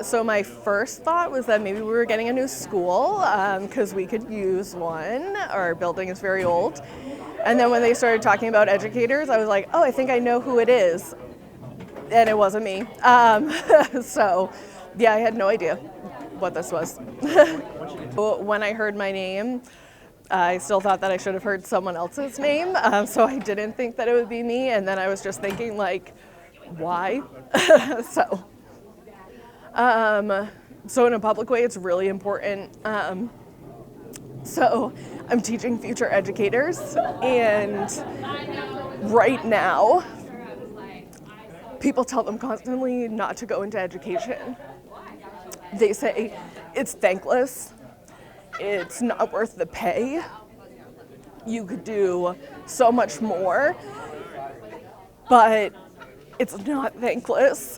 So my first thought was that maybe we were getting a new school because we could use one. Our building is very old. And then when they started talking about educators, I was like, oh, I think I know who it is. And it wasn't me. So yeah, I had no idea what this was. When I heard my name, I still thought that I should have heard someone else's name. So I didn't think that it would be me. And then I was just thinking like, why? So in a public way, it's really important. So I'm teaching future educators, and right now, people tell them constantly not to go into education. They say it's thankless, it's not worth the pay, you could do so much more, but it's not thankless.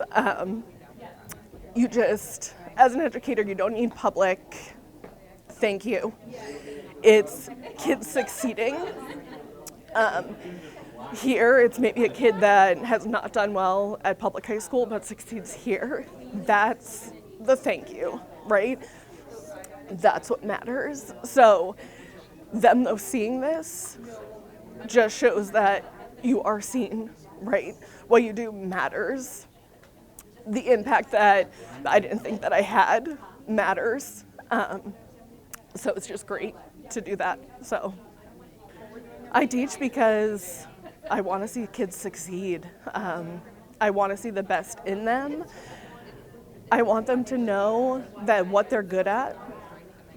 You just, as an educator, you don't need public thank you. It's kids succeeding. Here, it's maybe a kid that has not done well at public high school but succeeds here. That's the thank you, right? That's what matters. So them though seeing this just shows that you are seen, right? What you do matters. The impact that I didn't think that I had matters. So it's just great to do that. So I teach because I want to see kids succeed. I want to see the best in them. I want them to know that what they're good at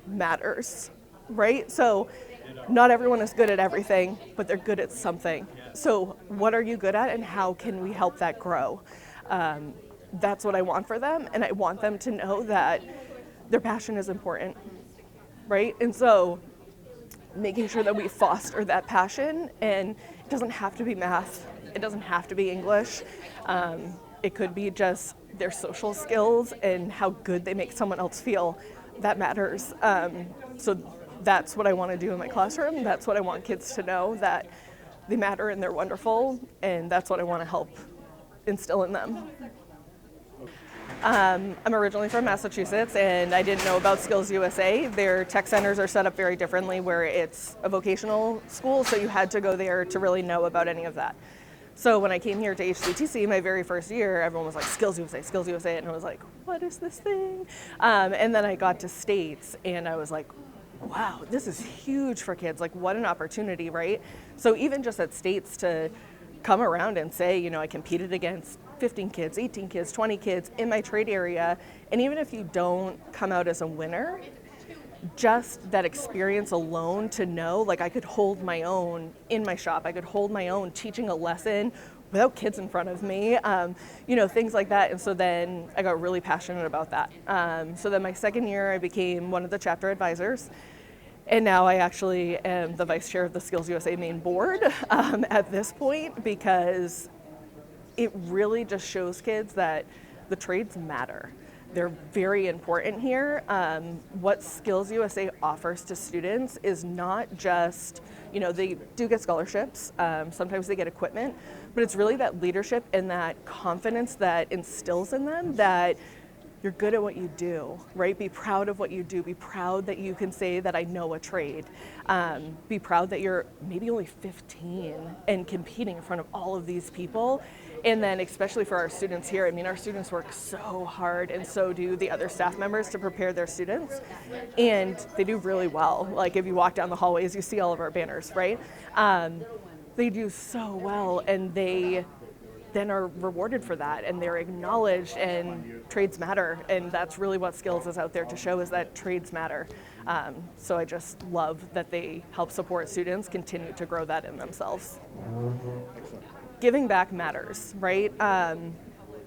matters, right? So not everyone is good at everything, but they're good at something. So what are you good at and how can we help that grow? That's what I want for them, and I want them to know that their passion is important, right? And so making sure that we foster that passion, and it doesn't have to be math, it doesn't have to be English, it could be just their social skills and how good they make someone else feel. That matters. So that's what I want to do in my classroom. That's what I want kids to know, that they matter and they're wonderful, and that's what I want to help instill in them. I'm originally from Massachusetts, and I didn't know about Skills USA. Their tech centers are set up very differently, where it's a vocational school, so you had to go there to really know about any of that. So when I came here to HCTC my very first year, everyone was like, Skills USA, and I was like, what is this thing? And then I got to States, and I was like, wow, this is huge for kids. Like, what an opportunity, right? So even just at States to come around and say, you know, I competed against 15 kids, 18 kids, 20 kids in my trade area, and even if you don't come out as a winner, just that experience alone to know, like, I could hold my own in my shop, I could hold my own teaching a lesson without kids in front of me, you know, things like that. And so then I got really passionate about that. So then my second year, I became one of the chapter advisors. And now I actually am the vice chair of the Skills USA main board at this point, because it really just shows kids that the trades matter. They're very important here. What Skills USA offers to students is not just, you know, they do get scholarships, sometimes they get equipment, but it's really that leadership and that confidence that instills in them that you're good at what you do, right? Be proud of what you do. Be proud that you can say that I know a trade. Be proud that you're maybe only 15 and competing in front of all of these people. And then especially for our students here, I mean, our students work so hard, and so do the other staff members to prepare their students. And they do really well. Like, if you walk down the hallways, you see all of our banners, right? They do so well, and they then are rewarded for that, and they're acknowledged, and trades matter. And that's really what Skills is out there to show, is that trades matter. So I just love that they help support students continue to grow that in themselves. Giving back matters, right?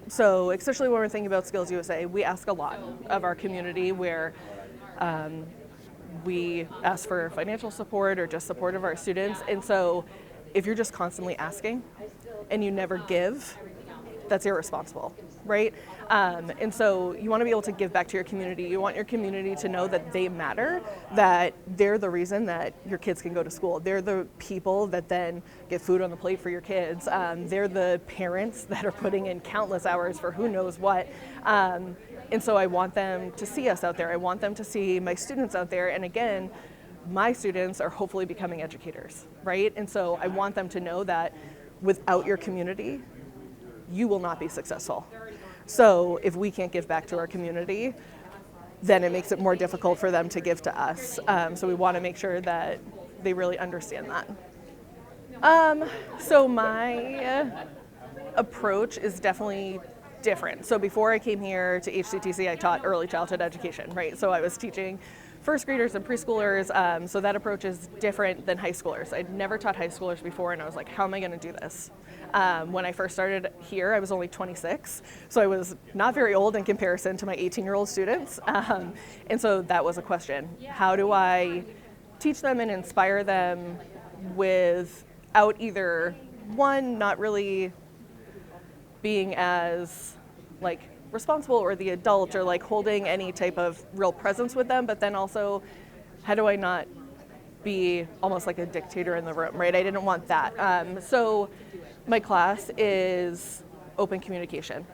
So especially when we're thinking about Skills USA, we ask a lot of our community, where we ask for financial support or just support of our students. And so if you're just constantly asking and you never give, that's irresponsible, right? And so you want to be able to give back to your community. You want your community to know that they matter, that they're the reason that your kids can go to school. They're the people that then get food on the plate for your kids. They're the parents that are putting in countless hours for who knows what. And so I want them to see us out there. I want them to see my students out there. And again, my students are hopefully becoming educators, right? And so I want them to know that without your community, you will not be successful. So if we can't give back to our community, then it makes it more difficult for them to give to us. So we want to make sure that they really understand that. So my approach is definitely different. So before I came here to HCTC, I taught early childhood education, right? So I was teaching first graders and preschoolers, so that approach is different than high schoolers. I'd never taught high schoolers before, and I was like, how am I gonna do this? When I first started here, I was only 26, so I was not very old in comparison to my 18-year-old students, and so that was a question. How do I teach them and inspire them without either, one, not really being as like responsible or the adult or like holding any type of real presence with them, but then also how do I not be almost like a dictator in the room, right? I didn't want that. So my class is open communication.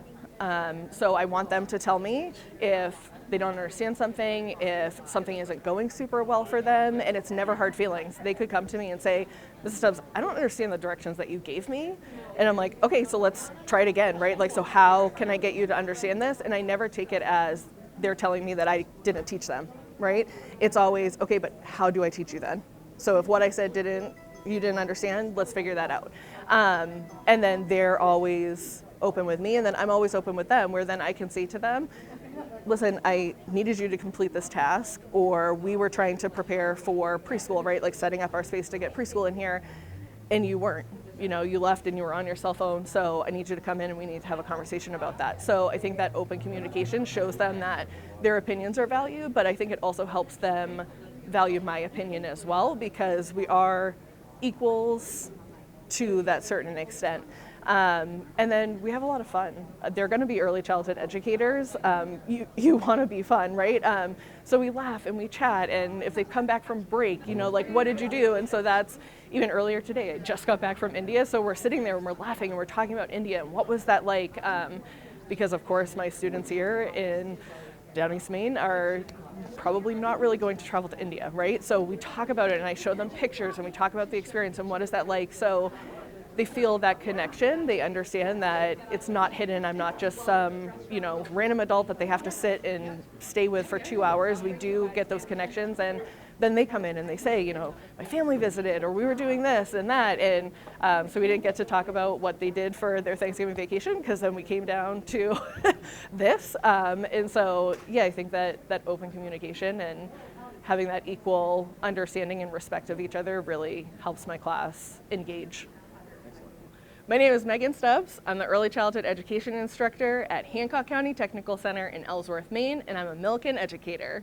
So I want them to tell me if they don't understand something, if something isn't going super well for them, and it's never hard feelings. They could come to me and say, Mrs. Stubbs, I don't understand the directions that you gave me. And I'm like, okay, so let's try it again, right? Like, so how can I get you to understand this? And I never take it as they're telling me that I didn't teach them, right? It's always, okay, but how do I teach you then? So if what I said you didn't understand, let's figure that out. And then they're always open with me, and then I'm always open with them, where then I can say to them, listen, I needed you to complete this task, or we were trying to prepare for preschool, right? Like setting up our space to get preschool in here, and you weren't. You know, you left and you were on your cell phone, so I need you to come in and we need to have a conversation about that. So I think that open communication shows them that their opinions are valued, but I think it also helps them value my opinion as well, because we are equals to that certain extent. And then we have a lot of fun. They're going to be early childhood educators. You want to be fun, right? So we laugh and we chat, and if they come back from break, you know, like, what did you do? And so that's even earlier today. I just got back from India, so we're sitting there and we're laughing and we're talking about India and what was that like? Because of course my students here in down East Maine are probably not really going to travel to India, right? So we talk about it and I show them pictures and we talk about the experience and what is that like. So they feel that connection. They understand that it's not hidden. I'm not just some, you know, random adult that they have to sit and stay with for 2 hours. We do get those connections, and then they come in and they say, you know, my family visited, or we were doing this and that. And so we didn't get to talk about what they did for their Thanksgiving vacation, because then we came down to this. And so, yeah, I think that open communication and having that equal understanding and respect of each other really helps my class engage. My name is Meghan Stubbs. I'm the Early Childhood Education Instructor at Hancock County Technical Center in Ellsworth, Maine, and I'm a Milken Educator.